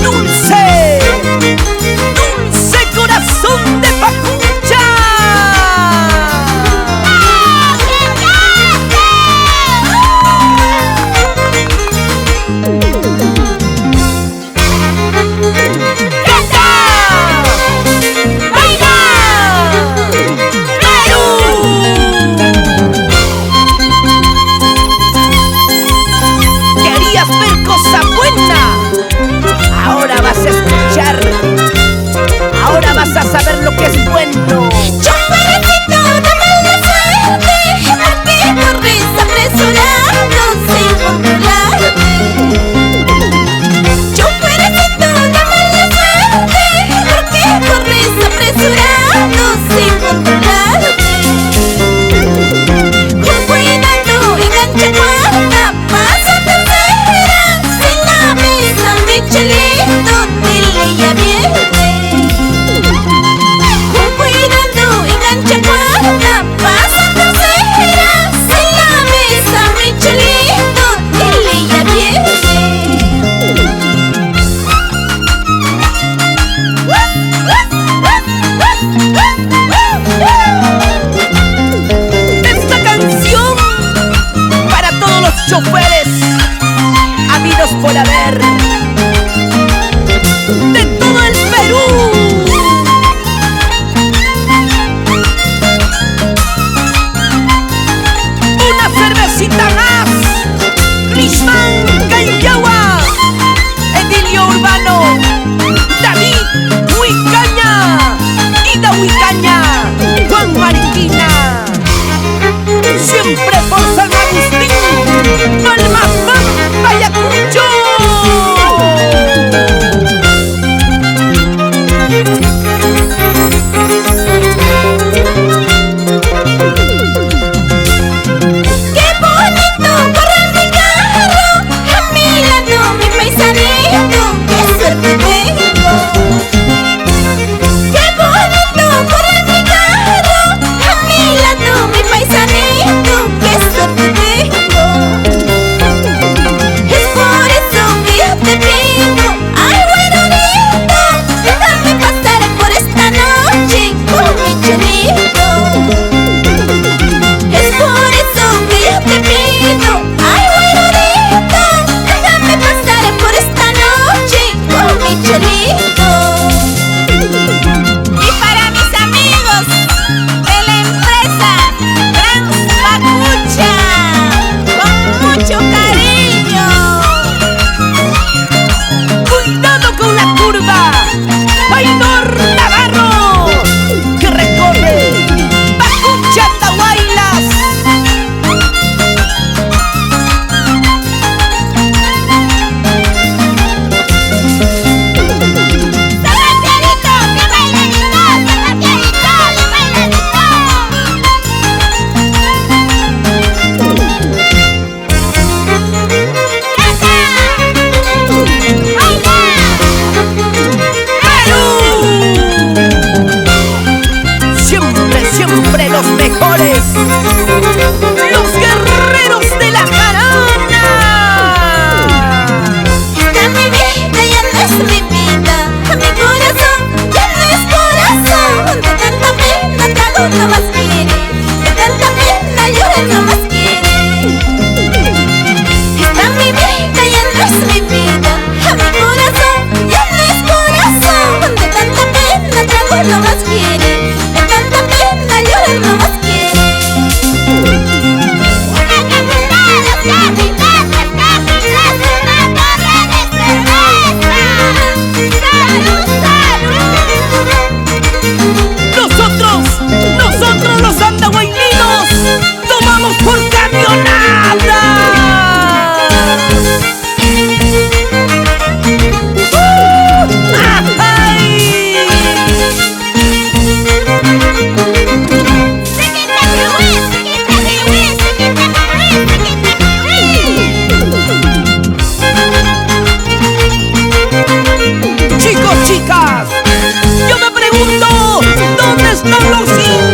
Dulce, dulce corazón de papucha. Vas a saber lo que es bueno. Choferecito de mala suerte, ¿por qué corres apresurado sin controlarte? Choferecito de mala suerte, ¿por qué corres apresurado sin controlarte? Con cuidado engancha cuarta, pasa tercera, si la ves a mi chelito, dile ya viene. Pasa tercera, si la ves a mi chelito, dile ya viene. Esta canción para todos los choferes habidos por haber de todo el Perú. Grishman Callagua, Edilio Urbano, David Huicaña, Ida Huicaña, Juan Mariquina. Siempre por San Agustín, Palma, Ayacucho. Los mejores, los guerreros de la jarana. Esta mi vida ya no es mi vida, mi corazón ya no es corazón. De tanta pena trago no más quiere, de tanta pena llorar no más quiere. Esta mi vida ya no es mi vida, mi corazón ya no es corazón. De tanta pena trago no más quiere, de tanta pena llorar no más quiere. Una cachetada, casi, casi, casi, casi, una torre de cerveza. ¡Salud, salud! Nosotros los andahuaylinos tomamos por camionada. Chicos, chicas, yo me pregunto, ¿dónde están los indios?